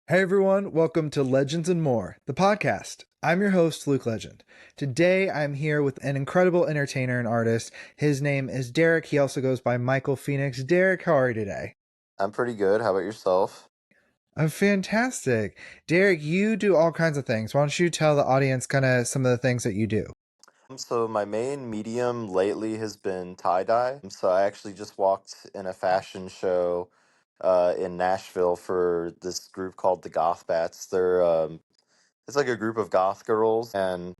Hey everyone, welcome to Legends and More, the podcast. I'm your host, Luke Legend. Today I'm here with an incredible entertainer and artist. His name is Derek. He also goes by Michael Phoenix. Derek, how are you today? I'm pretty good. How about yourself? I'm fantastic. Derek, you do all kinds of things. Why don't you tell the audience kind of some of the things that you do? So my main medium lately has been tie-dye. So I actually just walked in a fashion show in Nashville for this group called the Goth Bats. It's like a group of goth girls, and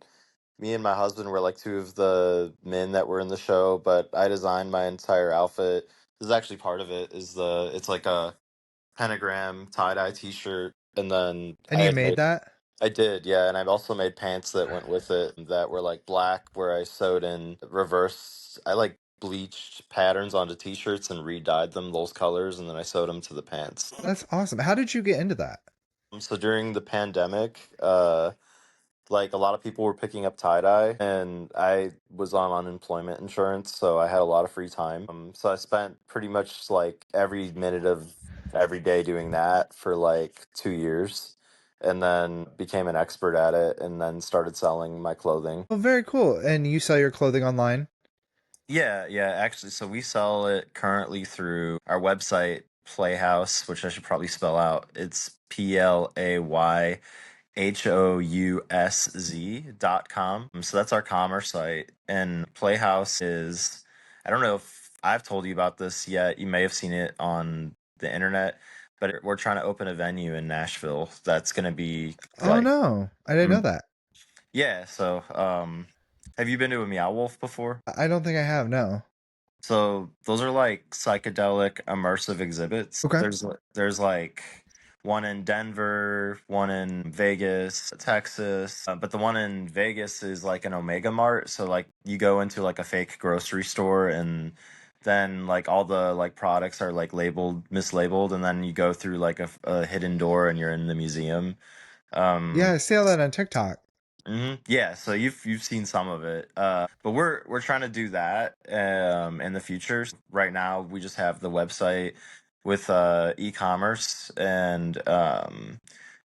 me and my husband were like two of the men that were in the show, but I designed my entire outfit. This is actually part of it, it's like a pentagram tie-dye t-shirt, and then And you made that? I did, yeah, and I've also made pants that went with it that were like black, where I sewed in reverse. I like bleached patterns onto t-shirts and re-dyed them those colors, and then I sewed them to the pants. That's awesome. How did you get into that? So during the pandemic, like a lot of people were picking up tie-dye, and I was on unemployment insurance, so I had a lot of free time. So I spent pretty much like every minute of every day doing that for like 2 years, and then became an expert at it, and then started selling my clothing. Well, very cool. And you sell your clothing online? Yeah, actually, so we sell it currently through our website, Playhouse, which I should probably spell out. It's PlayHousZ.com. So that's our commerce site. And Playhouse is, I don't know if I've told you about this yet. You may have seen it on the internet, but we're trying to open a venue in Nashville that's going to be Oh like, no, I didn't know mm, that. yeah. Have you been to a Meow Wolf before? I don't think I have, no. So those are like psychedelic immersive exhibits. Okay. There's like one in Denver, one in Vegas, Texas. But the one in Vegas is like an Omega Mart. So like you go into like a fake grocery store, and then like all the like products are like mislabeled, and then you go through like a hidden door and you're in the museum. Yeah, Um, I see all that on TikTok. Yeah, so you've seen some of it, but we're trying to do that in the future. Right now, we just have the website with e-commerce, and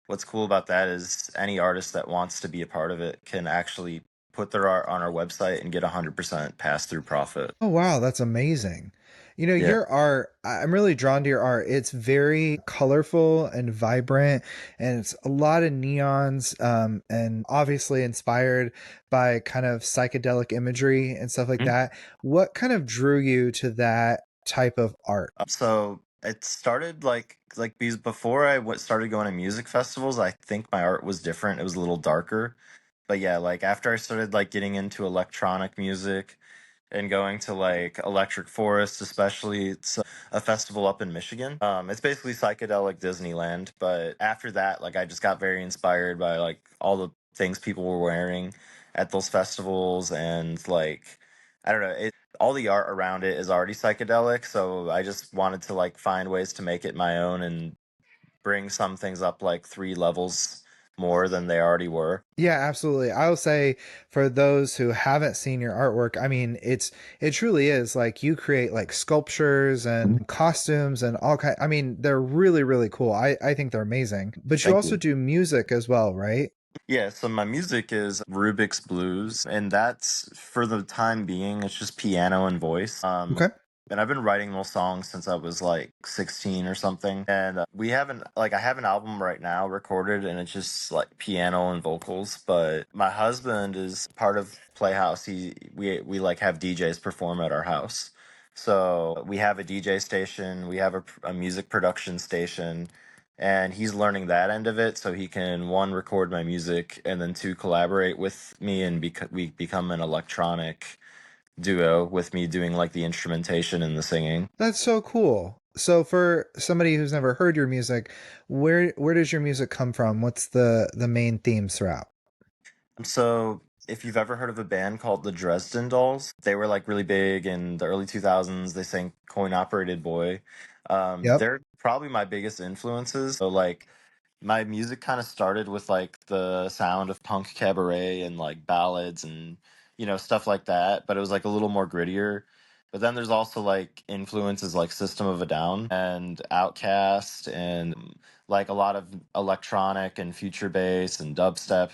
what's cool about that is any artist that wants to be a part of it can actually put their art on our website and get 100% pass through profit. Oh wow, that's amazing. Yeah. Your art, I'm really drawn to your art. It's very colorful and vibrant, and it's a lot of neons, and obviously inspired by kind of psychedelic imagery and stuff like that. What kind of drew you to that type of art? So it started like because before started going to music festivals, I think my art was different. It was a little darker. But yeah, like after I started like getting into electronic music and going to like Electric Forest, especially, it's a festival up in Michigan. It's basically psychedelic Disneyland. But after that, like I just got very inspired by like all the things people were wearing at those festivals, and like I don't know, all the art around it is already psychedelic, so I just wanted to like find ways to make it my own and bring some things up like three levels more than they already were. Yeah, absolutely. I will say for those who haven't seen your artwork, I mean, it truly is like you create like sculptures and costumes and all kind. I mean, they're really really cool. I think they're amazing. But you Thank also you. do music as well, right? Yeah, so my music is Rubik's Blues, and that's for the time being, it's just piano and voice. Okay. And I've been writing those songs since I was like 16 or something. And we haven't, like, I have an album right now recorded, and it's just like piano and vocals. But my husband is part of Playhouse. We like have DJs perform at our house. So we have a DJ station, we have a music production station, and he's learning that end of it so he can one record my music and then two collaborate with me, and we become an electronic duo with me doing like the instrumentation and the singing. That's so cool. So for somebody who's never heard your music, where does your music come from? What's the main themes throughout? So if you've ever heard of a band called the Dresden Dolls, they were like really big in the early 2000s. They sang Coin Operated Boy. Yep. They're probably my biggest influences. So like my music kind of started with like the sound of punk cabaret and like ballads and stuff like that, but it was like a little more grittier. But then there's also like influences like System of a Down and Outkast and like a lot of electronic and future bass and dubstep.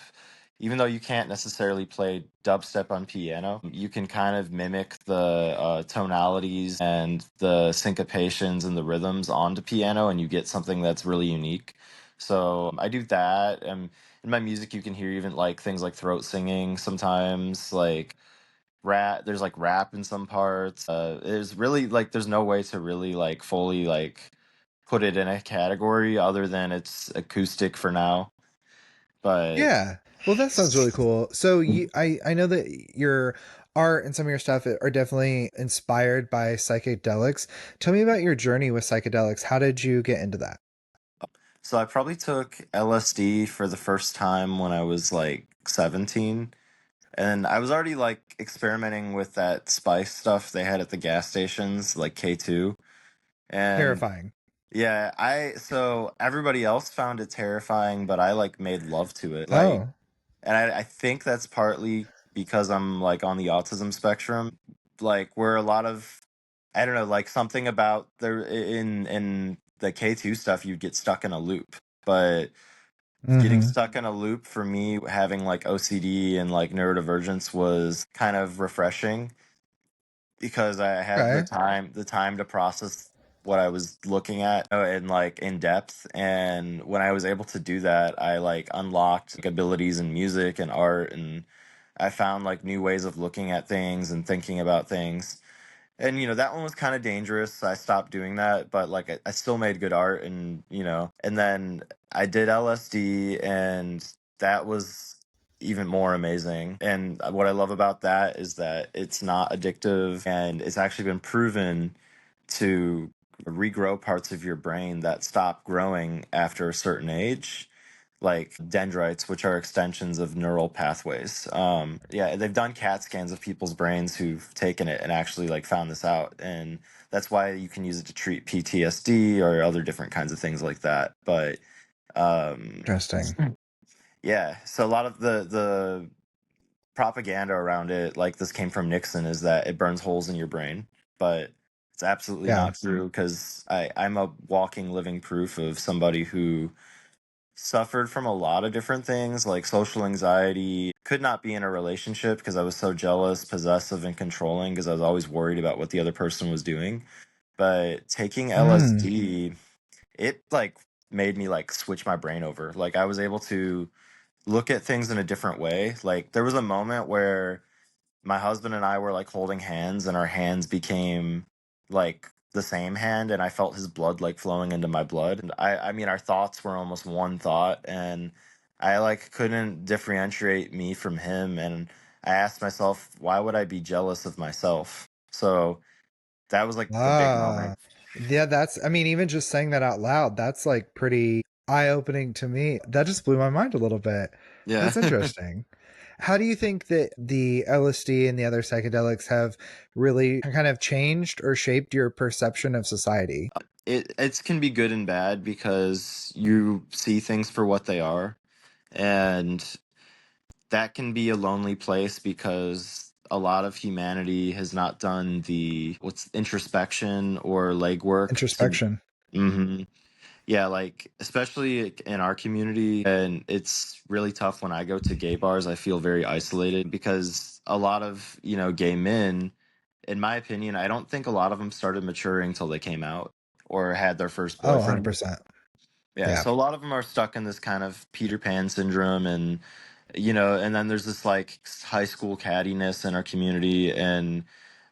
Even though you can't necessarily play dubstep on piano, you can kind of mimic the tonalities and the syncopations and the rhythms onto piano, and you get something that's really unique. So I do that. In my music, you can hear even like things like throat singing sometimes, like rap. There's like rap in some parts. There's really like there's no way to really like fully like put it in a category other than it's acoustic for now. But Yeah. Well, that sounds really cool. So I know that your art and some of your stuff are definitely inspired by psychedelics. Tell me about your journey with psychedelics. How did you get into that? so I probably took LSD for the first time when I was like 17. And I was already like experimenting with that spice stuff they had at the gas stations, like K2. And Terrifying. yeah, so everybody else found it terrifying, but I like made love to it. Like, Oh. and I think that's partly because I'm like on the autism spectrum, like where a lot of, I don't know, like something about in the K2 stuff, you'd get stuck in a loop. But getting Mm-hmm. stuck in a loop for me, having like OCD and like neurodivergence was kind of refreshing because I had Okay. the time to process what I was looking at in like in depth. And when I was able to do that, I like unlocked like, abilities in music and art, and I found like new ways of looking at things and thinking about things. And that one was kind of dangerous. I stopped doing that, but like I still made good art, and and then I did LSD, and that was even more amazing. And what I love about that is that it's not addictive, and it's actually been proven to regrow parts of your brain that stop growing after a certain age, like dendrites, which are extensions of neural pathways. Yeah, they've done CAT scans of people's brains who've taken it and actually like found this out, and that's why you can use it to treat PTSD or other different kinds of things like that. But um, Interesting. yeah, so a lot of the propaganda around it, like this came from Nixon, is that it burns holes in your brain, but it's absolutely Yeah. not true because I'm a walking, living proof of somebody who suffered from a lot of different things like social anxiety, could not be in a relationship because I was so jealous, possessive, and controlling because I was always worried about what the other person was doing. But taking Mm. LSD, it like made me like switch my brain over. Like I was able to look at things in a different way. Like there was a moment where my husband and I were like holding hands, and our hands became like the same hand, and I felt his blood like flowing into my blood. And I mean our thoughts were almost one thought, and I like couldn't differentiate me from him, and I asked myself, why would I be jealous of myself? So that was like the big Ah. moment. Yeah, I mean, even just saying that out loud, that's like pretty eye-opening to me. That just blew my mind a little bit. Yeah. That's interesting. How do you think that the LSD and the other psychedelics have really kind of changed or shaped your perception of society? It can be good and bad because you see things for what they are, and that can be a lonely place because a lot of humanity has not done the what's introspection or legwork to. Introspection. Hmm. Yeah, like especially in our community, and it's really tough when I go to gay bars. I feel very isolated because a lot of gay men, in my opinion, I don't think a lot of them started maturing till they came out or had their first Oh, boyfriend. 100%. Yeah, Yeah. so a lot of them are stuck in this kind of Peter Pan syndrome, and and then there's this like high school cattiness in our community, and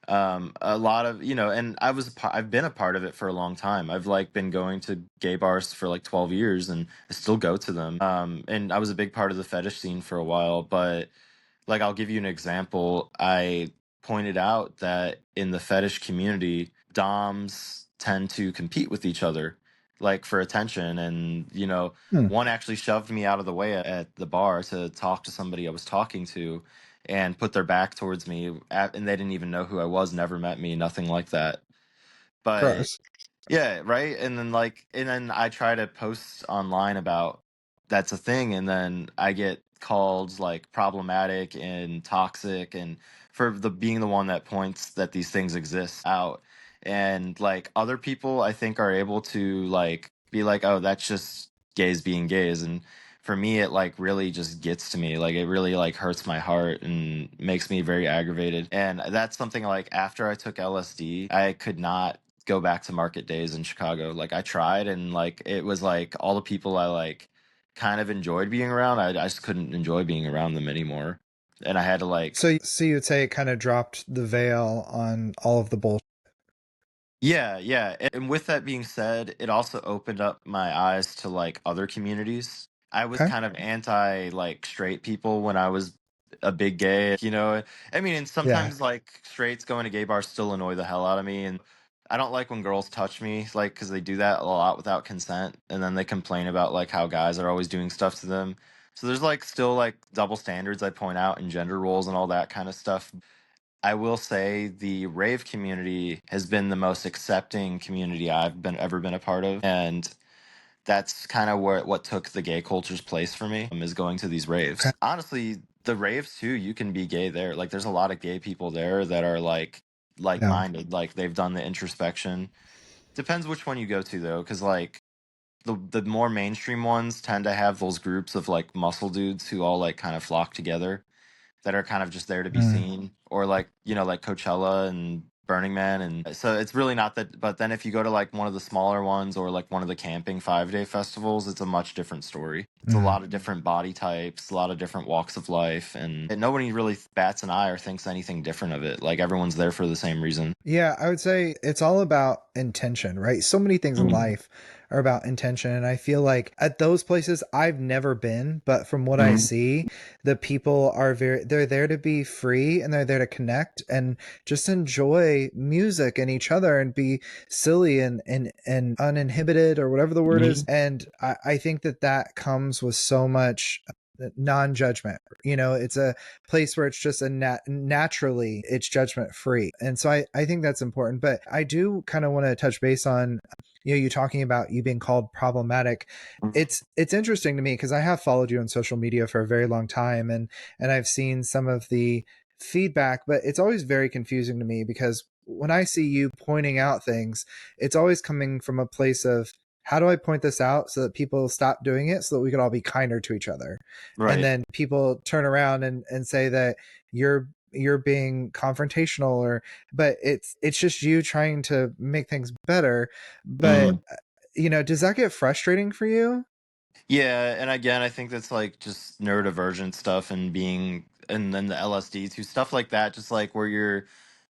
a lot of and I've been a part of it for a long time. I've like been going to gay bars for like 12 years, and I still go to them. And I was a big part of the fetish scene for a while, but like I'll give you an example. I pointed out that in the fetish community, doms tend to compete with each other, like for attention. And Hmm. one actually shoved me out of the way at the bar to talk to somebody I was talking to, and put their back towards me, and they didn't even know who I was, never met me, nothing like that. But Gross. yeah, right. And then I try to post online about that's a thing, and then I get called like problematic and toxic, and for the being the one that points that these things exist out. And like other people I think are able to like be like, oh, that's just gays being gays. And for me it like really just gets to me, like it really like hurts my heart and makes me very aggravated. And that's something like after I took LSD I could not go back to market days in Chicago. Like I tried, and like it was like all the people I like kind of enjoyed being around, I just couldn't enjoy being around them anymore. And I had to like, So you'd say it kind of dropped the veil on all of the bullshit. yeah, yeah. And with that being said, it also opened up my eyes to like other communities. I was Okay. kind of anti like straight people when I was a big gay, you know. I mean, and Yeah. sometimes like straights going to gay bars still annoy the hell out of me. And I don't like when girls touch me, like, because they do that a lot without consent. And then they complain about like how guys are always doing stuff to them. So there's like still like double standards I point out in gender roles and all that kind of stuff. I will say the rave community has been the most accepting community I've been ever been a part of, and that's kind of where what took the gay culture's place for me, is going to these Okay. raves. Honestly, the raves too, you can be gay there. Like there's a lot of gay people there that are like Yeah. minded, like they've done the introspection. Depends which one you go to though, because like the more mainstream ones tend to have those groups of like muscle dudes who all like kind of flock together, that are kind of just there to be Mm, seen, or like like Coachella and Burning Man. And so it's really not that. But then if you go to like one of the smaller ones, or like one of the camping 5-day festivals, it's a much different story. It's a mm. lot of different body types, a lot of different walks of life, and nobody really bats an eye or thinks anything different of it. Like everyone's there for the same reason. Yeah, I would say it's all about intention, right? So many things in Mhm. life are about intention. And I feel like at those places I've never been, but from what I Mhm. see, the people are they're there to be free and they're there to connect and just enjoy music and each other and be silly and uninhibited or whatever the word is. Mhm. And I think that that comes with so much non-judgment. It's a place where it's just naturally it's judgment free. And so I think that's important. But I do kind of want to touch base on you talking about you being called problematic. It's interesting to me because I have followed you on social media for a very long time, and I've seen some of the feedback, but it's always very confusing to me because when I see you pointing out things, it's always coming from a place of how do I point this out so that people stop doing it so that we can all be kinder to each other. And Right. then people turn around and say that you're being confrontational, or but it's just you trying to make things better. But Mhm. does that get frustrating for you? Yeah, and again, I think that's like just neurodivergent stuff, and being, and then the LSD too, stuff like that, just like where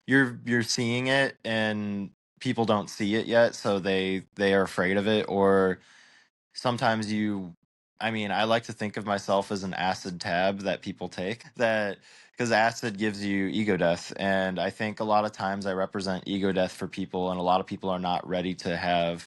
you're seeing it and people don't see it yet, so they are afraid of it. Or sometimes I mean, I like to think of myself as an acid tab that people take, that because acid gives you ego death, and I think a lot of times I represent ego death for people, and a lot of people are not ready to have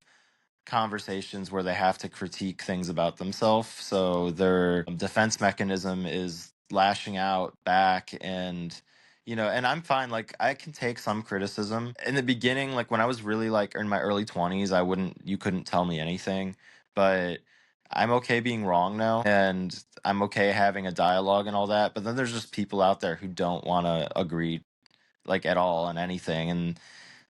conversations where they have to critique things about themselves. So their defense mechanism is lashing out back. And, and I'm fine. Like, I can take some criticism. In the beginning, like when I was really like in my early 20s, you couldn't tell me anything. But I'm okay being wrong now. And I'm okay having a dialogue and all that. But then there's just people out there who don't want to agree like at all on anything. And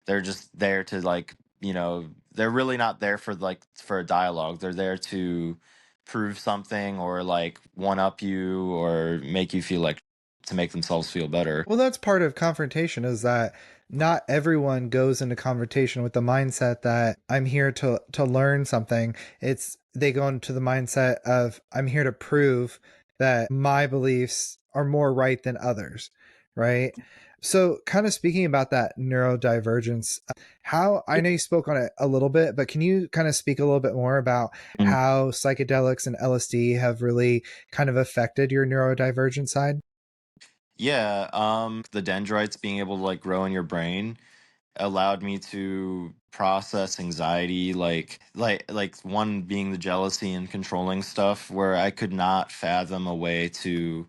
they're just there to like, they're really not there for like for a dialogue. They're there to prove something, or like one up you, or make you feel like, to make themselves feel better. Well, that's part of confrontation, is that not everyone goes into confrontation with the mindset that I'm here to learn something. It's they go into the mindset of I'm here to prove that my beliefs are more right than others, right? So, kind of speaking about that neurodivergence, how I know you spoke on it a little bit, but can you kind of speak a little bit more about Mm. how psychedelics and LSD have really kind of affected your neurodivergent side? Yeah, the dendrites being able to like grow in your brain allowed me to process anxiety, like one being the jealousy and controlling stuff, where I could not fathom a way to,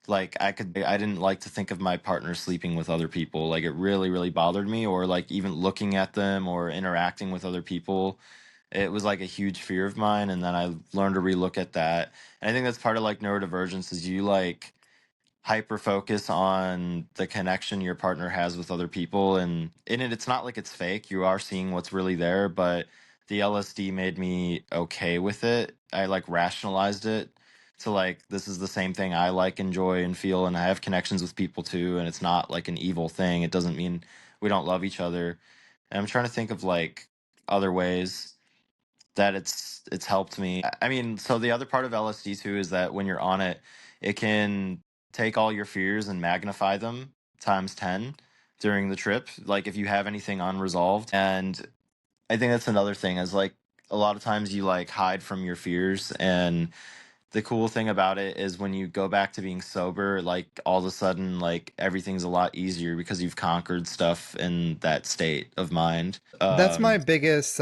like, I didn't like to think of my partner sleeping with other people. Like it really really bothered me, or like even looking at them or interacting with other people. It was like a huge fear of mine, and then I learned to relook at that. And I think that's part of like neurodivergence is you like hyper focus on the connection your partner has with other people, and in it it's not like it's fake, you are seeing what's really there, but the LSD made me okay with it. I like rationalized it to like this is the same thing I like, enjoy, and feel, and I have connections with people too, and it's not like an evil thing. It doesn't mean we don't love each other. And I'm trying to think of like other ways that it's helped me. I mean, so the other part of LSD too is that when you're on it, it can take all your fears and magnify them times 10 during the trip. Like if you have anything unresolved. And I think that's another thing is like a lot of times you like hide from your fears, and the cool thing about it is when you go back to being sober, like all of a sudden like everything's a lot easier because you've conquered stuff in that state of mind. That's my biggest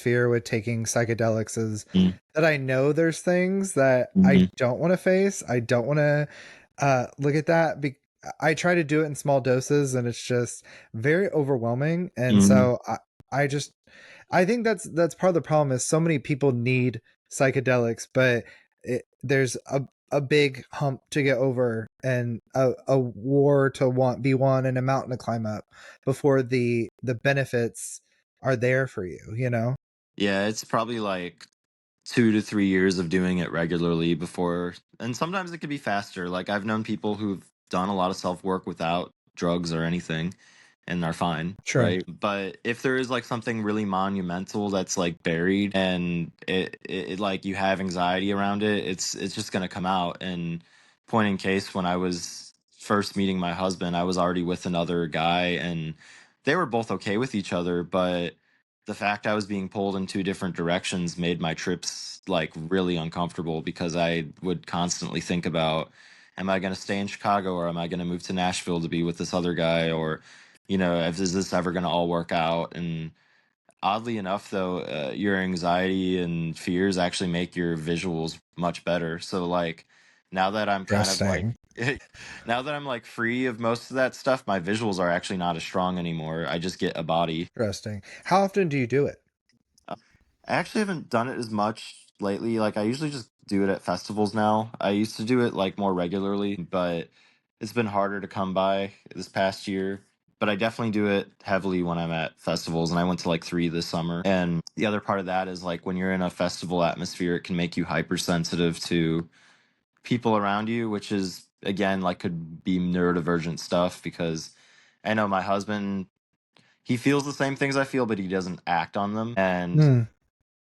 fear with taking psychedelics is Mm, that I know there's things that I mhm, don't want to face. I don't want to look at that. I try to do it in small doses, and it's just very overwhelming. And mhm. so I just I think that's part of the problem is so many people need psychedelics, but there's a big hump to get over and a war to want be won and a mountain to climb up before the benefits are there for you, you know? Yeah, it's probably like 2 to 3 years of doing it regularly before, and sometimes it could be faster. Like I've known people who've done a lot of self work without drugs or anything and are fine, Sure. right? But if there is like something really monumental that's like buried and it like you have anxiety around it, it's just gonna come out. And point in case, when I was first meeting my husband, I was already with another guy, and they were both okay with each other, but the fact I was being pulled in two different directions made my trips like really uncomfortable because I would constantly think about, am I going to stay in Chicago or am I going to move to Nashville to be with this other guy, or if is this ever going to all work out? And oddly enough though, your anxiety and fears actually make your visuals much better. So like now that I'm kind of like Interesting. now that I'm like free of most of that stuff, my visuals are actually not as strong anymore. I just get a body. Interesting. How often do you do it? I actually haven't done it as much lately. Like I usually just do it at festivals now. I used to do it like more regularly, but it's been harder to come by this past year. But I definitely do it heavily when I'm at festivals, and I went to like 3 this summer. And the other part of that is like when you're in a festival atmosphere, it can make you hypersensitive to people around you, which is again like could be neurodivergent stuff because I know my husband, he feels the same things I feel, but he doesn't act on them. And Hmm.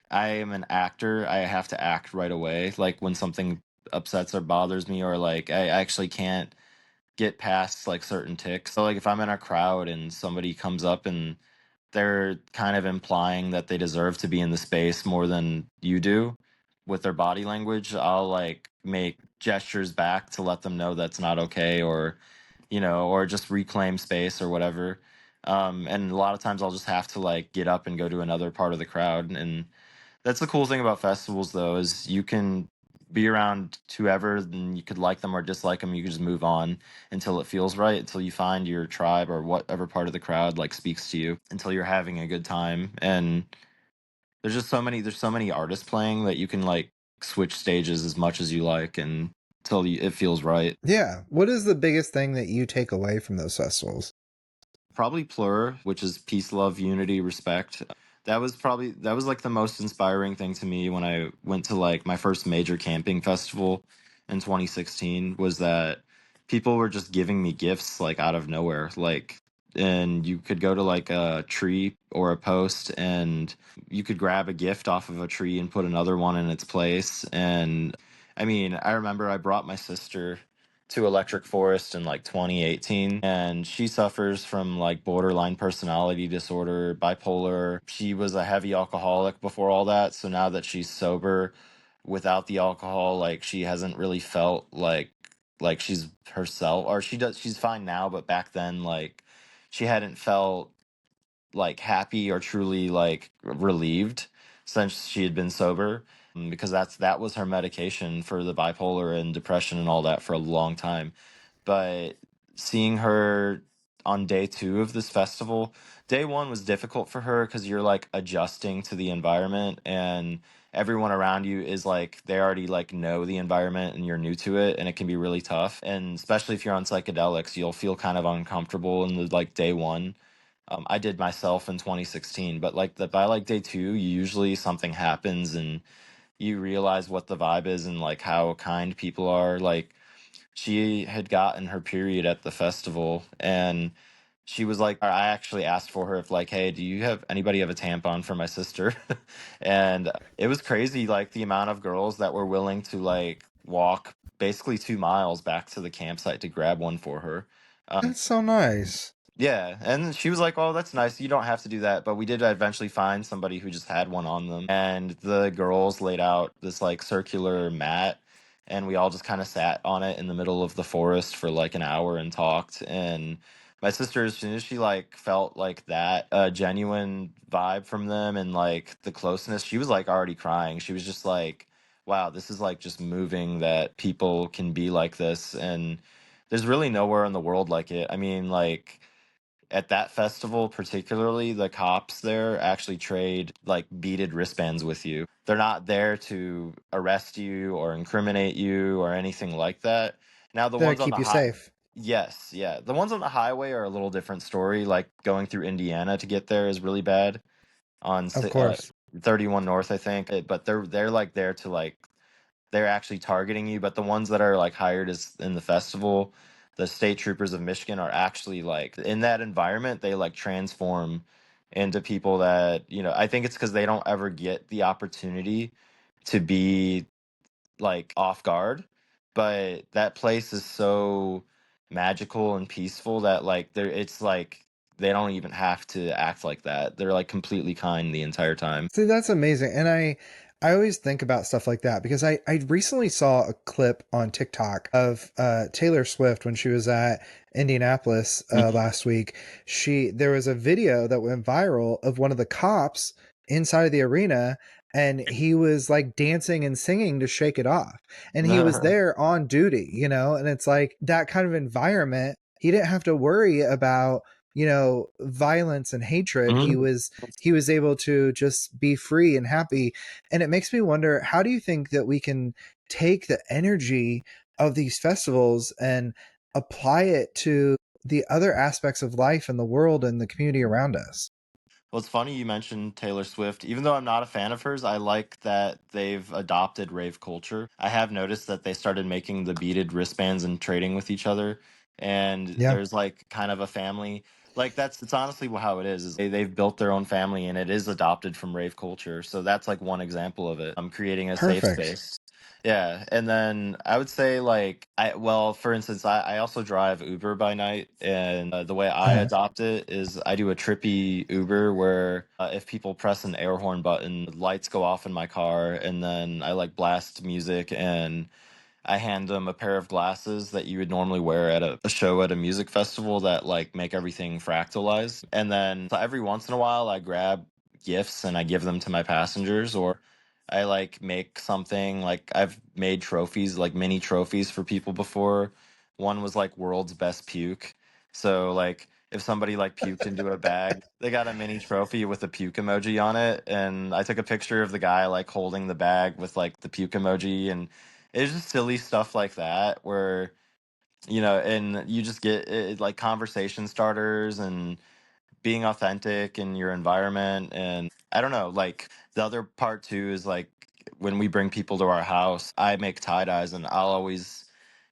I am an actor. I have to act right away. Like when something upsets or bothers me, or like I actually can't get past like certain ticks. So like if I'm in a crowd and somebody comes up and they're kind of implying that they deserve to be in the space more than you do with their body language, I'll like make gestures back to let them know that's not okay, or or just reclaim space or whatever. And a lot of times I'll just have to like get up and go to another part of the crowd. And that's the cool thing about festivals, though, is you can be around whoever, and you could like them or dislike them. You can just move on until it feels right, until you find your tribe or whatever part of the crowd like speaks to you, until you're having a good time. And there's so many artists playing that you can like switch stages as much as you like, and it feels right. Yeah. What is the biggest thing that you take away from those festivals? Probably Plur, which is peace, love, unity, respect. That was like the most inspiring thing to me when I went to like my first major camping festival in 2016, was that people were just giving me gifts like out of nowhere. Like, and you could go to like a tree or a post, and you could grab a gift off of a tree and put another one in its place. And I mean, I remember I brought my sister to Electric Forest in like 2018, and she suffers from like borderline personality disorder, bipolar. She was a heavy alcoholic before all that, so now that she's sober without the alcohol, like she hasn't really felt like she's herself, or she's fine now, but back then like she hadn't felt like happy or truly like relieved since she had been sober, because that was her medication for the bipolar and depression and all that for a long time. But seeing her on day two of this festival. Day one was difficult for her because you're like adjusting to the environment, and everyone around you is like they already like know the environment and you're new to it, and it can be really tough. And especially if you're on psychedelics, you'll feel kind of uncomfortable in the like day one. I did myself in 2016, but like the by like day two, usually something happens and you realize what the vibe is and like how kind people are. Like she had gotten her period at the festival, and she was like, I actually asked for her if like, hey, do you have anybody have a tampon for my sister? And it was crazy, like the amount of girls that were willing to like walk basically 2 miles back to the campsite to grab one for her. That's so nice. Yeah, and she was like, "Oh, that's nice. You don't have to do that." But we did eventually find somebody who just had one on them, and the girls laid out this like circular mat, and we all just kind of sat on it in the middle of the forest for like an hour and talked. And my sister, as soon as she like felt like that genuine vibe from them and like the closeness, she was like already crying. She was just like, "Wow, this is like just moving that people can be like this." And there's really nowhere in the world like it. I mean, like at that festival particularly, the cops there actually trade like beaded wristbands with you. They're not there to arrest you or incriminate you or anything like that. Now the That'll ones on keep the you high safe. Yes, yeah. The ones on the highway are a little different story. Like going through Indiana to get there is really bad on Of course. 31 North, I think. But they're like there to like they're actually targeting you. But the ones that are like hired as in the festival, the state troopers of Michigan are actually like in that environment, they like transform into people that, I think it's because they don't ever get the opportunity to be like off guard. But that place is so magical and peaceful that like it's like they don't even have to act like that. They're like completely kind the entire time. See, that's amazing. And I always think about stuff like that because I recently saw a clip on TikTok of Taylor Swift when she was at Indianapolis last week. There was a video that went viral of one of the cops inside of the arena, and he was like dancing and singing to shake it off. And he was there on duty, and it's like that kind of environment. He didn't have to worry about violence and hatred. He was able to just be free and happy. And it makes me wonder, how do you think that we can take the energy of these festivals and apply it to the other aspects of life and the world and the community around us? Well, it's funny you mentioned Taylor Swift. Even though I'm not a fan of hers, I like that they've adopted rave culture. I have noticed that they started making the beaded wristbands and trading with each other. And Yeah, there's like kind of a family. Like it's honestly how it is they've built their own family and it is adopted from rave culture. So that's like one example of it. I'm creating a safe perfect. space. Yeah, and then I would say like well, for instance, I also drive Uber by night, and the way I Uh, adopt it is I do a trippy Uber where if people press an air horn button, lights go off in my car, and then I like blast music and I hand them a pair of glasses that you would normally wear at a show at a music festival that like make everything fractalized. And then so every once in a while, I grab gifts and I give them to my passengers, or I like make something like I've made trophies, like mini trophies for people before. One was like world's best puke. So like if somebody like puked into a bag, they got a mini trophy with a puke emoji on it. And I took a picture of the guy like holding the bag with like the puke emoji, and it's just silly stuff like that where and you just get like conversation starters and being authentic in your environment. And I don't know, like the other part too is like when we bring people to our house, I make tie dyes, and I'll always,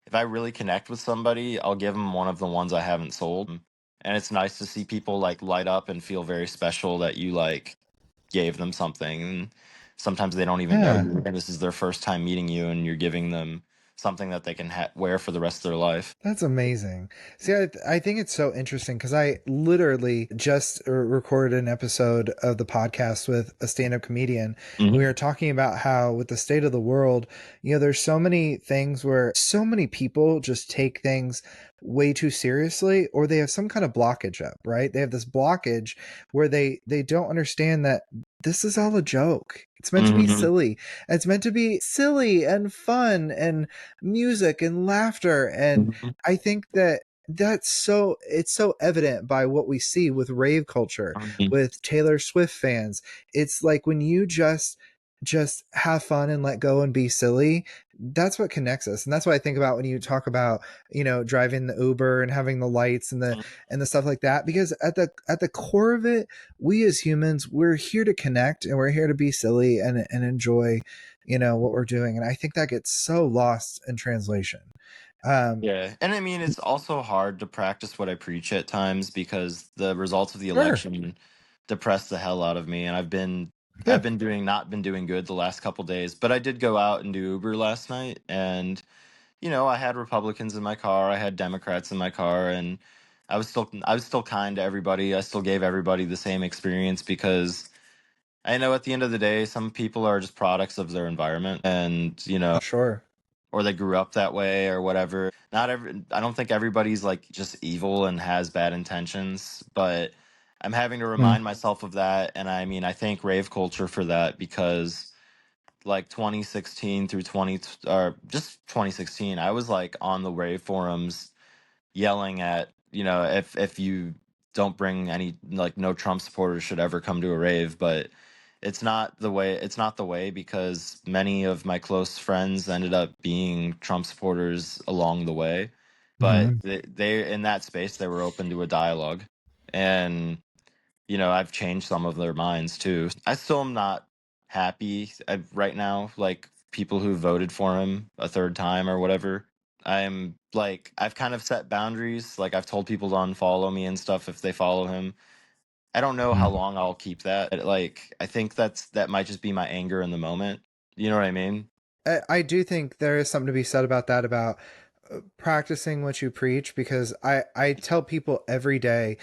if I really connect with somebody, I'll give them one of the ones I haven't sold. And it's nice to see people like light up and feel very special that you like gave them something. And sometimes they don't even know yeah. you, and this is their first time meeting you, and you're giving them something that they can wear for the rest of their life. That's amazing. See, I think it's so interesting because I literally just recorded an episode of the podcast with a stand up comedian. And we Hmm. were talking about how, with the state of the world, there's so many things where so many people just take things way too seriously, or they have some kind of blockage up, right? They have this blockage where they don't understand that this is all a joke. It's meant to be Hmm. silly. It's meant to be silly and fun and music and laughter. And I think that That's so it's so evident by what we see with rave culture, Mhm. with Taylor Swift fans. It's like when you just have fun and let go and be silly, that's what connects us. And that's what I think about when you talk about, driving the Uber and having the lights and the stuff like that, because at the core of it, we as humans, we're here to connect and we're here to be silly and enjoy, what we're doing. And I think that gets so lost in translation. Um Yeah, and I mean, it's also hard to practice what I preach at times because the results of the sure. election depressed the hell out of me, and I've Yeah. been doing not been doing good the last couple days. But I did go out and do Uber last night, and I had Republicans in my car, I had Democrats in my car, and I was still kind to everybody. I still gave everybody the same experience because I know at the end of the day, some people are just products of their environment, and Sure. or they grew up that way or whatever. Not every I don't think everybody's like just evil and has bad intentions, but I'm having to Mm, remind myself of that. And I mean, I thank rave culture for that because like 2016 through 20 or just 2016, I was like on the rave forums yelling at, if you don't bring any, like, no Trump supporters should ever come to a rave. But it's not the way because many of my close friends ended up being Trump supporters along the way. But mhm. they in that space, they were open to a dialogue. And I've changed some of their minds too. I still am not happy right now, like people who voted for him a third time or whatever. I'm like, I've kind of set boundaries. Like, I've told people to unfollow me and stuff if they follow him. I don't know how Mm. long I'll keep that. Like, I think that might just be my anger in the moment. You know what I mean? I do think there is something to be said about that, about practicing what you preach, because I tell people every day,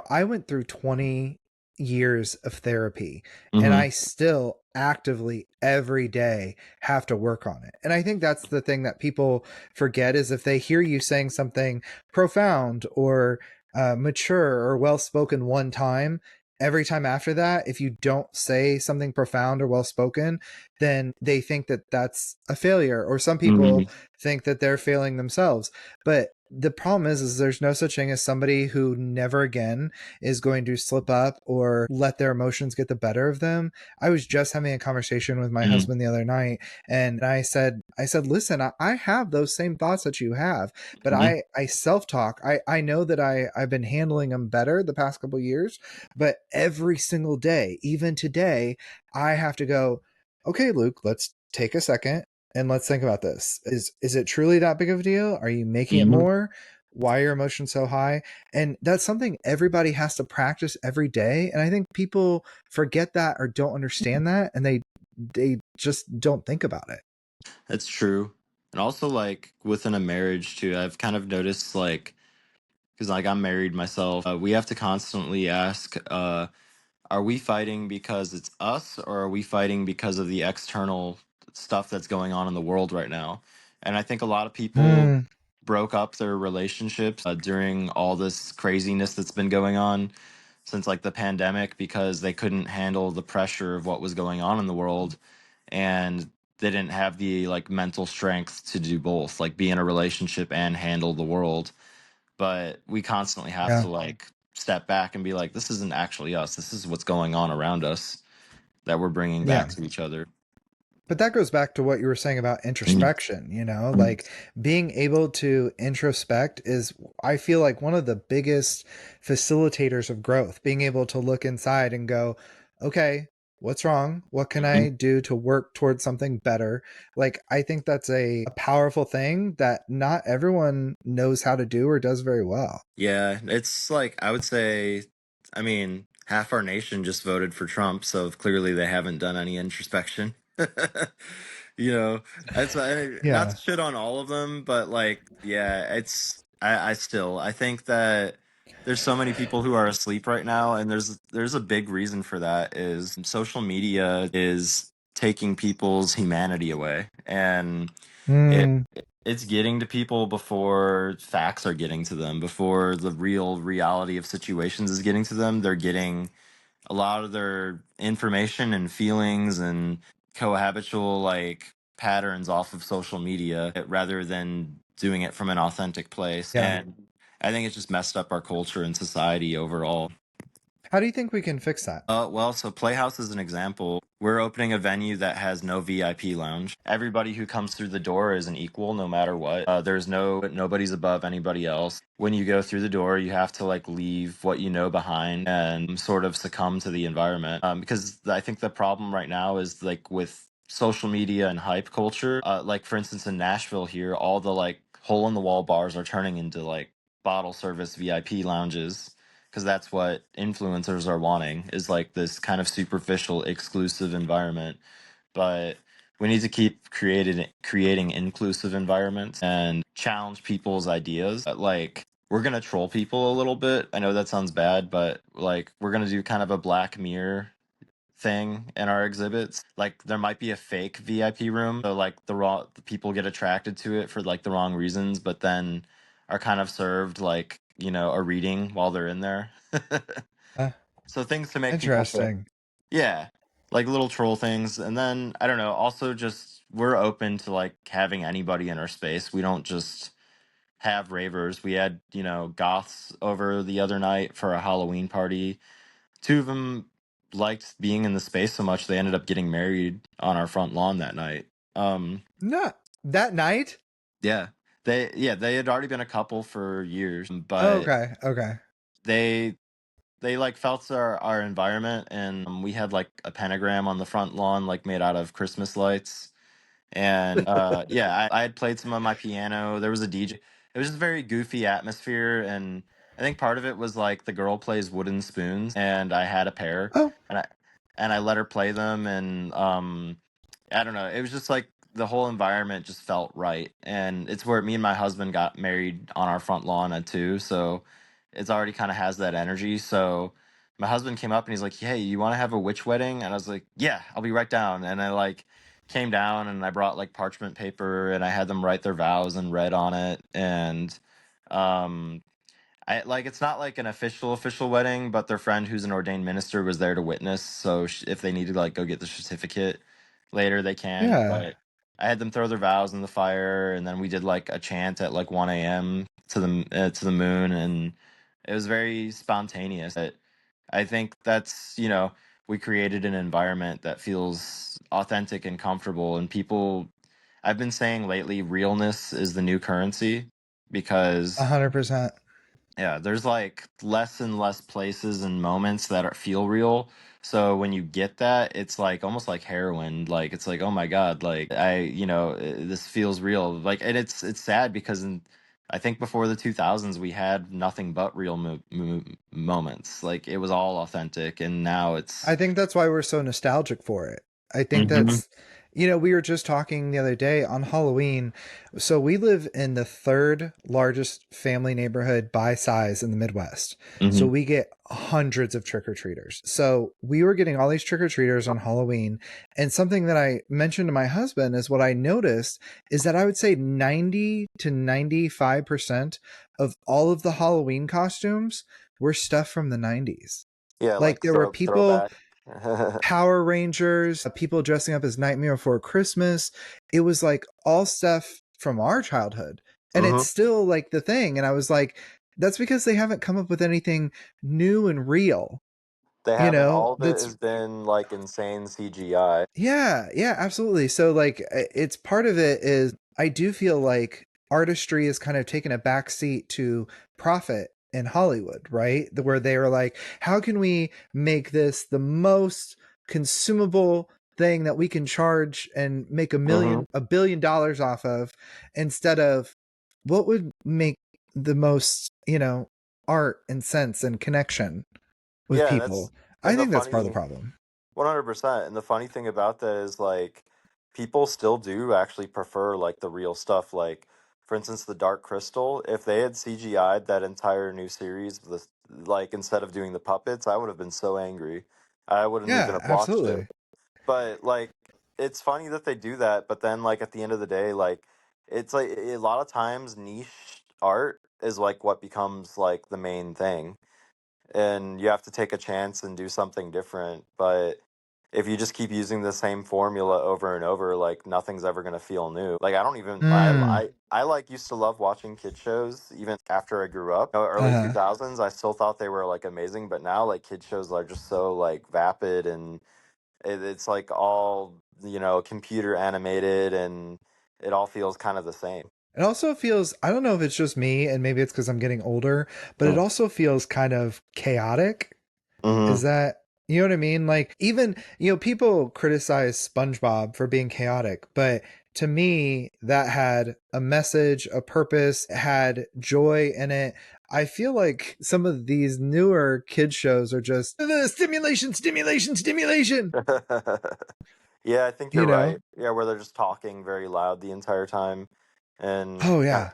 I went through 20 years of therapy and Mm-hmm. I still actively every day have to work on it. And I think that's the thing that people forget, is if they hear you saying something profound or mature or well spoken one time, every time after that, if you don't say something profound or well spoken, then they think that that's a failure, or some people Mm-hmm. think that they're failing themselves. But the problem is there's no such thing as somebody who never again is going to slip up or let their emotions get the better of them. I was just having a conversation with my Mm-hmm. husband the other night, and I said, listen, I have those same thoughts that you have, but Mm-hmm. I self-talk. I know that I've been handling them better the past couple of years, but every single day, even today, I have to go, okay, Luke, let's take a second and let's think about this. Is it truly that big of a deal? Are you making it Mm-hmm. more? Why are your emotions so high? And that's something everybody has to practice every day. And I think people forget that or don't understand that, and they just don't think about it. That's true. And also, like, within a marriage too, I've kind of noticed, like, because like I'm married myself, we have to constantly ask, are we fighting because it's us, or are we fighting because of the external stuff that's going on in the world right now? And I think a lot of people Mm, broke up their relationships during all this craziness that's been going on since like the pandemic because they couldn't handle the pressure of what was going on in the world, and they didn't have the like mental strength to do both, like be in a relationship and handle the world. But we constantly have yeah. to like step back and be like, this isn't actually us, this is what's going on around us that we're bringing Yeah. back to each other. But that goes back to what you were saying about Mhm. introspection, Mhm. like being able to introspect is, I feel like, one of the biggest facilitators of growth, being able to look inside and go, okay, what's wrong? What can Mhm. I do to work towards something better? Like, I think that's a powerful thing that not everyone knows how to do or does very well. Yeah, it's like I would say, I mean, half our nation just voted for Trump, so clearly they haven't done any introspection. you know, not Yeah. to shit on all of them, but like, yeah, I still I think that there's so many people who are asleep right now, and there's a big reason for that is social media is taking people's humanity away, and it Mm, it's getting to people before facts are getting to them, before the real reality of situations is getting to them. They're getting a lot of their information and feelings and cohabitual like patterns off of social media rather than doing it from an authentic place. yeah. I think it's just messed up our culture and society overall. How do you think we can fix that? Well, so Playhouse is an example. We're opening a venue that has no VIP lounge. Everybody who comes through the door is an equal, no matter what. There's nobody's above anybody else. When you go through the door, you have to like leave what you know behind and sort of succumb to the environment. Because I think the problem right now is like with social media and hype culture. Like for instance, in Nashville here, all the like hole in the wall bars are turning into like bottle service VIP lounges because that's what influencers are wanting is like this kind of superficial exclusive environment, but we need to keep creating inclusive environments and challenge people's ideas. Like we're going to troll people a little bit. I know that sounds bad, but like we're going to do kind of a Black Mirror thing in our exhibits. Like there might be a fake VIP room, so like the people get attracted to it for like the wrong reasons, but then are kind of served like a reading while they're in there. Uh, So things to make people think. Interesting. Yeah, like little troll things, and then I don't know. Also, just we're open to like having anybody in our space. We don't just have ravers. We had goths over the other night for a Halloween party. Two of them liked being in the space so much they ended up getting married on our front lawn that night. Not that night. Yeah. They had already been a couple for years, Oh, but okay. Okay. they they like felt our environment, and we had like a pentagram on the front lawn like made out of Christmas lights. And yeah, I had played some of my piano. There was a DJ. It was just a very goofy atmosphere, and I think part of it was like the girl plays wooden spoons, and I had a pair, Oh, and I let her play them, and I don't know. It was just like the whole environment just felt right, and it's where me and my husband got married on our front lawn too. So it's already kind of has that energy. So my husband came up and he's like, "Hey, you want to have a witch wedding?" And I was like, "Yeah, I'll be right down." And I like came down and I brought like parchment paper and I had them write their vows and read on it. And um I like it's not like an official wedding, but their friend who's an ordained minister was there to witness. So if they need to like go get the certificate later, they can. yeah. But I had them throw their vows in the fire, and then we did like a chant at like 1 a.m. To the moon, and it was very spontaneous. I think that's we created an environment that feels authentic and comfortable, and people. I've been saying lately, realness is the new currency because 100%. yeah, there's like less and less places and moments that feel real. So when you get that, it's like almost like heroin. Like it's like, oh my God, like this feels real. Like, and it's sad because I think before the 2000s we had nothing but real moments. Like it was all authentic, and now it's. I think that's why we're so nostalgic for it. I think Hmm. that's, we were just talking the other day on Halloween. So we live in the third largest family neighborhood by size in the Midwest. So Hmm. we get hundreds of trick or treaters. So we were getting all these trick or treaters on Halloween. And something that I mentioned to my husband is what I noticed is that I would say 90 to 95% of all of the Halloween costumes were stuff from the 90s. Yeah, Like like there were people, throwback. Power Rangers, people dressing up as Nightmare Before Christmas. It was like all stuff from our childhood. And it's Hmm. still like the thing. And I was like, that's because they haven't come up with anything new and real. They haven't. All of it That's has been like insane CGI. yeah, yeah, absolutely. So like it's part of it is I do feel like artistry is kind of taken a back seat to profit in Hollywood, right? Where they were like, how can we make this the most consumable thing that we can charge and make a billion dollars off of instead of what would make the most, art and sense and connection with Yeah, and people. that's I and the think that's part of the funny problem. 100%. And the funny thing about that is like people still do actually prefer like the real stuff. Like for instance, the Dark Crystal. If they had CGI'd that entire new series, like instead of doing the puppets, I would have been so angry. I wouldn't even Yeah, have watched it. absolutely. But like, it's funny that they do that. But then like at the end of the day, like it's like a lot of times niche art is like what becomes like the main thing, and you have to take a chance and do something different. But if you just keep using the same formula over and over, like nothing's ever gonna feel new. Like I don't even Mm. I like used to love watching kid shows even after I grew up. You know, early Uh-huh. 2000s, I still thought they were like amazing, but now like kid shows are just so like vapid and it's like all, you know, computer animated and it all feels kind of the same. It also feels, I don't know if it's just me and maybe it's because I'm getting older, but it Mm. also feels kind of chaotic. Is Mm-hmm. that, you know what I mean? Like, even, people criticize SpongeBob for being chaotic, but to me, that had a message, a purpose, had joy in it. I feel like some of these newer kid shows are just stimulation, stimulation, stimulation, Yeah, I think you're you know? right. Yeah, where they're just talking very loud the entire time, and Oh, kind yeah.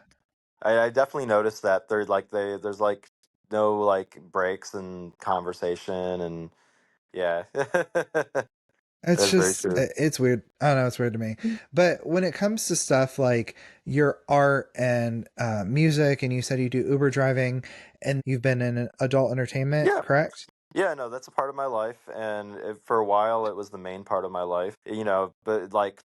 I definitely noticed that there's like no like breaks in conversation, and yeah, It's that's very just, true. it's weird. I don't know, it's weird to me. But when it comes to stuff like your art and music, and you said you do Uber driving and you've been in adult entertainment, Yeah, correct? yeah, no, that's a part of my life, and for a while it was the main part of my life. You know, but like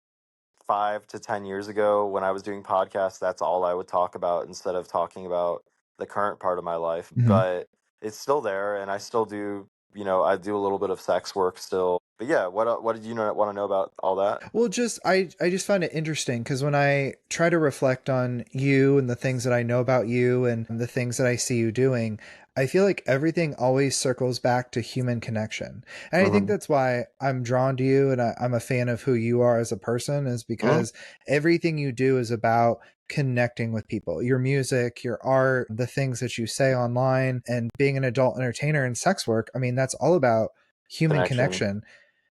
5 to 10 years ago when I was doing podcasts, that's all I would talk about instead of talking about the current part of my life. Hmm. But it's still there, and I still do. You know, I do a little bit of sex work still. But yeah, what did you know, want to know about all that? Well, I just find it interesting because when I try to reflect on you and the things that I know about you and the things that I see you doing, I feel like everything always circles back to human connection. And I think Hmm. that's why I'm drawn to you and I'm a fan of who you are as a person, is Hmm. because everything you do is about connecting with people. Your music, your art, the things that you say online, and being an adult entertainer and sex work. I mean, that's all about human Connection. connection.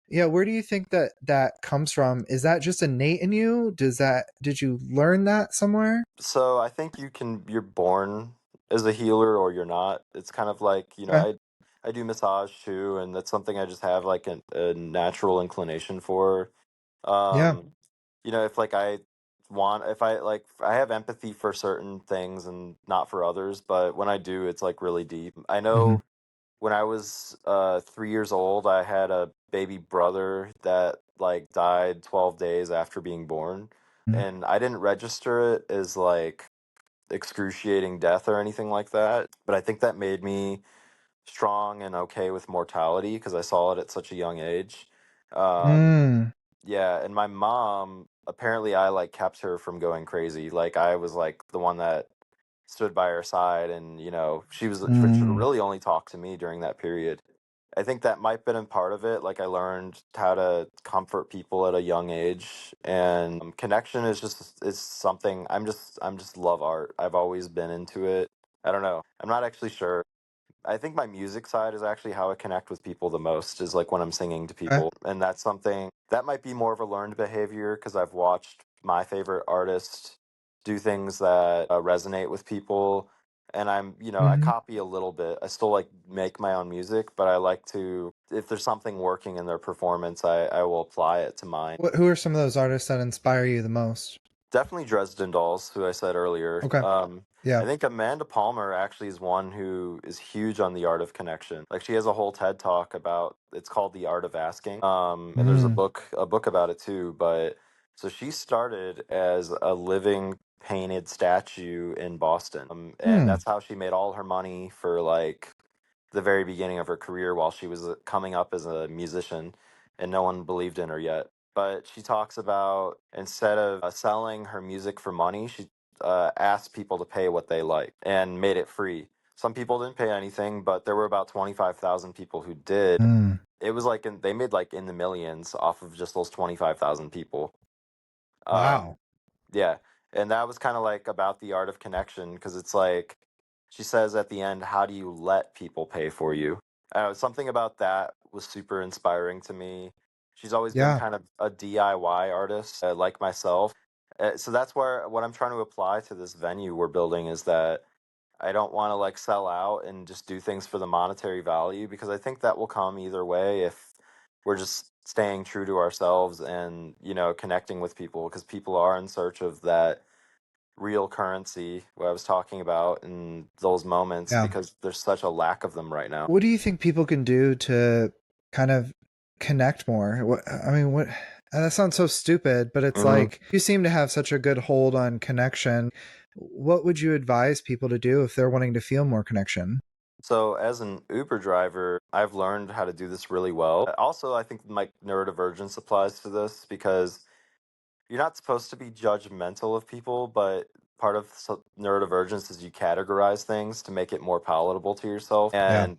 Yeah, where do you think that that comes from? Is that just innate in you? Did you learn that somewhere? So I think you're born as a healer or you're not. It's kind of like, you know, Okay. I do massage too, and that's something I just have like a natural inclination for. Yeah. Um, you know, if like if I like, I have empathy for certain things and not for others, but when I do, it's like really deep. I Hmm. know when I was 3 years old, I had a baby brother that like died 12 days after being born, and I didn't register it as like excruciating death or anything like that, but I think that made me strong and okay with mortality because I saw it at such a young age. Um, Mm. yeah, and my mom, apparently I like kept her from going crazy. Like I was like the one that stood by her side and, you know, she Mm. really only talked to me during that period. I think that might have been a part of it. Like I learned how to comfort people at a young age, and connection is something I'm just love art. I've always been into it. I don't know. I'm not actually sure. I think my music side is actually how I connect with people the most, is like when I'm singing to Okay. people. And that's something that might be more of a learned behavior because I've watched my favorite artists do things that resonate with people. And you know, I Hmm. copy a little bit. I still like make my own music, but I like to, if there's something working in their performance, I will apply it to mine. Who are some of those artists that inspire you the most? Definitely Dresden Dolls, who I said earlier. Okay. Yeah. I think Amanda Palmer actually is one who is huge on the art of connection. Like she has a whole TED talk about, it's called The Art of Asking. And there's Mm. a book about it too. But so she started as a living painted statue in Boston. And Mm. that's how she made all her money for like the very beginning of her career while she was coming up as a musician, and no one believed in her yet. But she talks about instead of selling her music for money, she asked people to pay what they like and made it free. Some people didn't pay anything, but there were about 25,000 people who did. Mm. It was like they made like in the millions off of just those 25,000 people. Um, Wow. yeah, and that was kind of like about the art of connection because it's like she says at the end, "How do you let people pay for you?" Something about that was super inspiring to me. She's always been Yeah. kind of a DIY artist, like myself. So that's where what I'm trying to apply to this venue we're building is that I don't want to like sell out and just do things for the monetary value because I think that will come either way if we're just staying true to ourselves and, you know, connecting with people because people are in search of that real currency, what I was talking about in those moments Yeah. because there's such a lack of them right now. What do you think people can do to kind of connect more? I mean, what? And that sounds so stupid, but it's Mhm. like you seem to have such a good hold on connection. What would you advise people to do if they're wanting to feel more connection? So, as an Uber driver, I've learned how to do this really well. Also, I think my neurodivergence applies to this because you're not supposed to be judgmental of people, but part of neurodivergence is you categorize things to make it more palatable to yourself. Yeah. And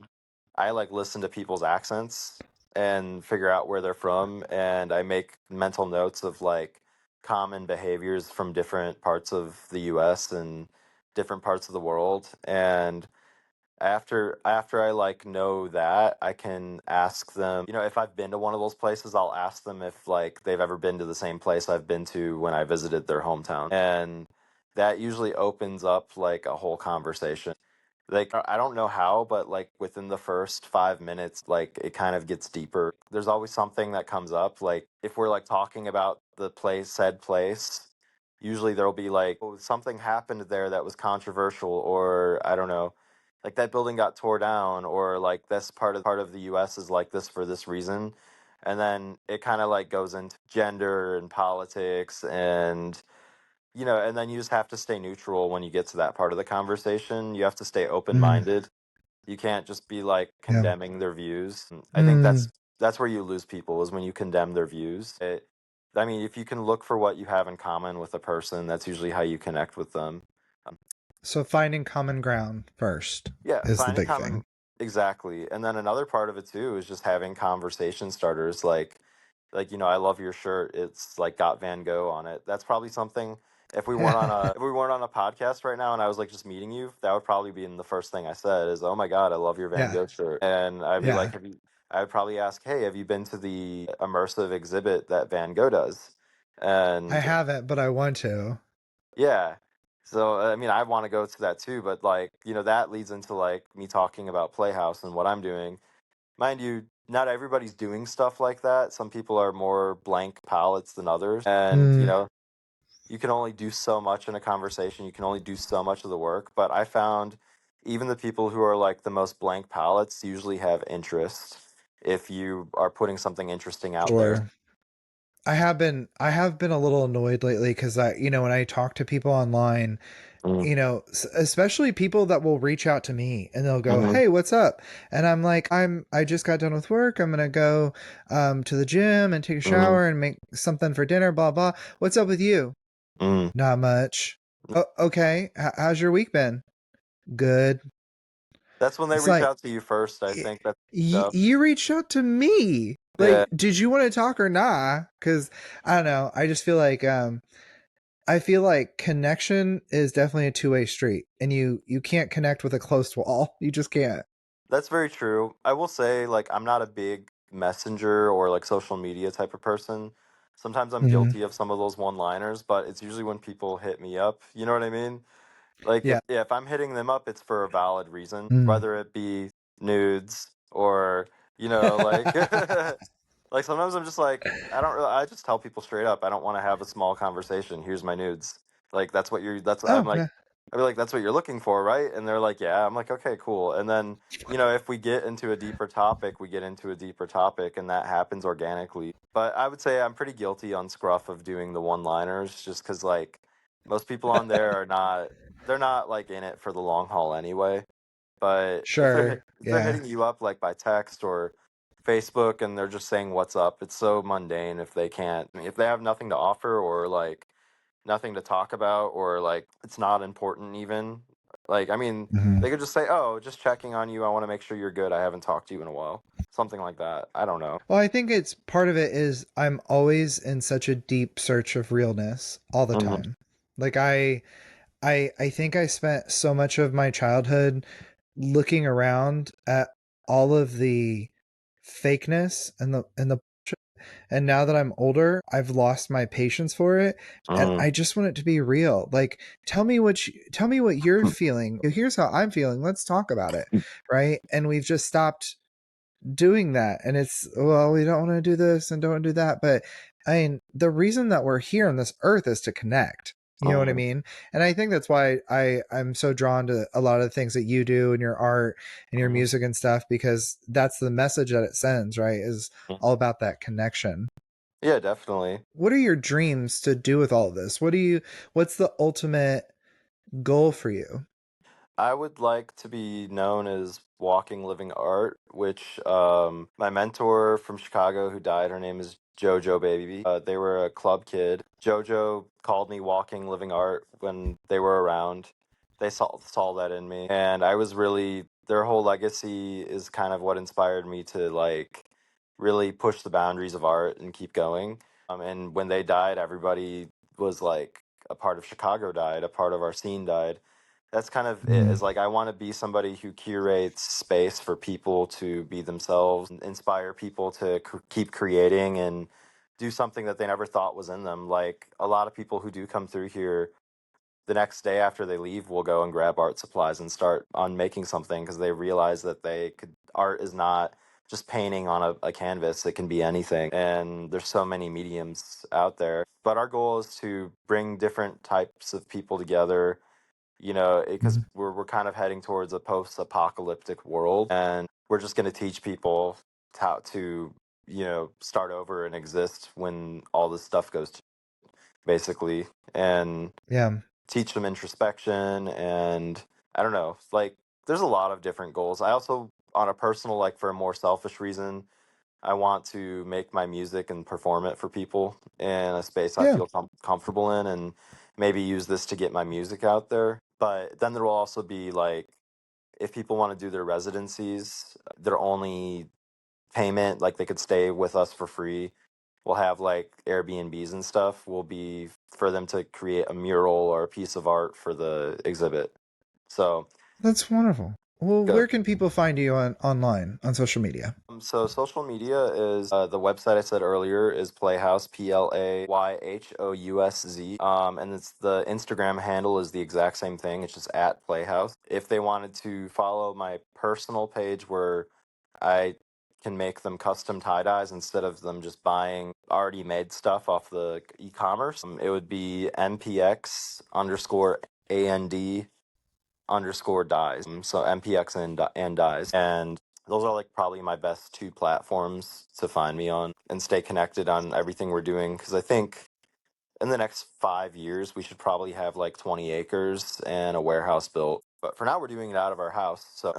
I like listen to people's accents and figure out where they're from. And I make mental notes of like common behaviors from different parts of the US and different parts of the world. And after I like know that, I can ask them, if I've been to one of those places, I'll ask them if like they've ever been to the same place I've been to when I visited their hometown. And that usually opens up like a whole conversation. Like I don't know how, but like within the first 5 minutes, like it kind of gets deeper. There's always something that comes up. Like if we're like talking about the said place, usually there'll be like, oh, something happened there that was controversial, or I don't know, like that building got tore down, or like this part of the US is like this for this reason. And then it kind of like goes into gender and politics, and and then you just have to stay neutral when you get to that part of the conversation. You have to stay Mm, open-minded. You can't just be like yeah. condemning their views. I think Mm. that's where you lose people, is when you condemn their views. I mean, if you can look for what you have in common with a person, that's usually how you connect with them. Um, So finding common ground first Yeah, is the finding big common, thing. exactly. And then another part of it too is just having conversation starters, like I love your shirt. It's like got Van Gogh on it. That's probably something, if we weren't on a podcast right now and I was like just meeting you, that would probably be in the first thing I said is, "Oh my God, I love your Van Yeah. Gogh shirt." And I'd be like, Yeah. "Have you?" I'd probably ask, "Hey, have you been to the immersive exhibit that Van Gogh does?" I And haven't, but I want to. yeah. So, I mean, I want to go to that too, but like, that leads into like me talking about Playhouse and what I'm doing. Mind you, not everybody's doing stuff like that. Some people are more blank palettes than others. And, Mm, you can only do so much in a conversation. You can only do so much of the work. But I found even the people who are like the most blank palettes usually have interest if you are putting something interesting out there. sure. I have been a little annoyed lately because when I talk to people online, Mm, especially people that will reach out to me and they'll go, mm, "Hey, what's up?" And I'm like, I just got done with work. I'm gonna go to the gym and take a mm, shower and make something for dinner. Blah blah. What's up with you? mm. Not much. Oh, okay. How's your week been? Good. That's when they It's reach like out to you first. I think that's stuff. you reached out to me. Yeah. Like, did you want to talk or not? Because I don't know. I just feel like I feel like connection is definitely a two-way street, and you can't connect with a closed wall. You just can't. That's very true. I will say, like, I'm not a big messenger or like social media type of person. Sometimes I'm Hmm. guilty of some of those one-liners, but it's usually when people hit me up. You know what I mean? Like, if Yeah. yeah, if I'm hitting them up, it's for a valid reason, Mm. whether it be nudes or like like sometimes I'm just like, I don't really, I just tell people straight up, I don't want to have a small conversation. Here's my nudes. Like I'm Oh like, yeah. I'd be like, that's what you're looking for, right? And they're like, yeah. I'm like, okay, cool. And then, if we get into a deeper topic, we get into a deeper topic, and that happens organically. But I would say I'm pretty guilty on Scruff of doing the one-liners, just because like most people on there they're not like in it for the long haul anyway. But if they're Sure. if they're Yeah. hitting you up like by text or Facebook and they're just saying what's up, it's so mundane if they can't, if they have nothing to offer, or like nothing to talk about, or like it's not important even. Like, I mean, Hmm. they could just say, "Oh, just checking on you. I want to make sure you're good. I haven't talked to you in a while." Something like that. I don't know. Well, I think it's part of it is I'm always in such a deep search of realness all the Hmm. time. Like I think I spent so much of my childhood looking around at all of the fakeness and now that I'm older, I've lost my patience for it and Hmm. I just want it to be real. Like tell me what you're feeling. Here's how I'm feeling. Let's talk about it. Right? And we've just stopped doing that and it's well, we don't want to do this and don't do that, but I mean, the reason that we're here on this earth is to connect. You know what I mean? And I think that's why I'm so drawn to a lot of the things that you do in your art and your Mhm. music and stuff, because that's the message that it sends, right? Is all about that connection. Yeah, definitely. What are your dreams to do with all of this? What's the ultimate goal for you? I would like to be known as walking living art, which my mentor from Chicago who died, her name is JoJo Baby. They were a club kid. JoJo called me walking living art when they were around. They saw that in me, and I was really their whole legacy is kind of what inspired me to like really push the boundaries of art and keep going. And when they died, everybody was like a part of Chicago died, a part of our scene died. That's kind of it. Mm, Is like I want to be somebody who curates space for people to be themselves, and inspire people to keep creating and do something that they never thought was in them. Like a lot of people who do come through here, the next day after they leave, will go and grab art supplies and start on making something because they realize that they could. Art is not just painting on a canvas; it can be anything, and there's so many mediums out there. But our goal is to bring different types of people together, because mm, we're kind of heading towards a post-apocalyptic world, and we're just going to teach people how to, start over and exist when all this stuff goes to basically, and yeah. teach them introspection. And I don't know, like there's a lot of different goals. I also, on a personal, like for a more selfish reason, I want to make my music and perform it for people in a space I Yeah. feel comfortable in, and maybe use this to get my music out there. But then there will also be like, if people want to do their residencies, their only payment, like they could stay with us for free. We'll have like Airbnbs and stuff, will be for them to create a mural or a piece of art for the exhibit. So That's wonderful. Well, good. where can people find you online on social media? So social media is the website I said earlier is Playhouse, Playhouse. And it's the Instagram handle is the exact same thing. It's just at Playhouse. If they wanted to follow my personal page where I can make them custom tie dyes instead of them just buying already made stuff off the e-commerce, it would be MPX underscore AND underscore dies. So MPX and dies. And those are like probably my best two platforms to find me on and stay connected on everything we're doing. Because I think in the next 5 years, we should probably have like 20 acres and a warehouse built. But for now, we're doing it out of our house. So,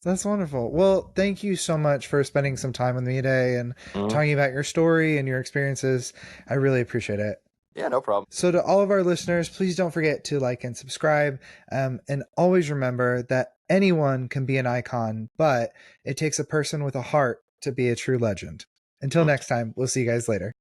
That's wonderful. Well, thank you so much for spending some time with me today and mhm. talking about your story and your experiences. I really appreciate it. Yeah, no problem. So, to all of our listeners, please don't forget to like and subscribe. And always remember that anyone can be an icon, but it takes a person with a heart to be a true legend. Until Mm. next time, we'll see you guys later.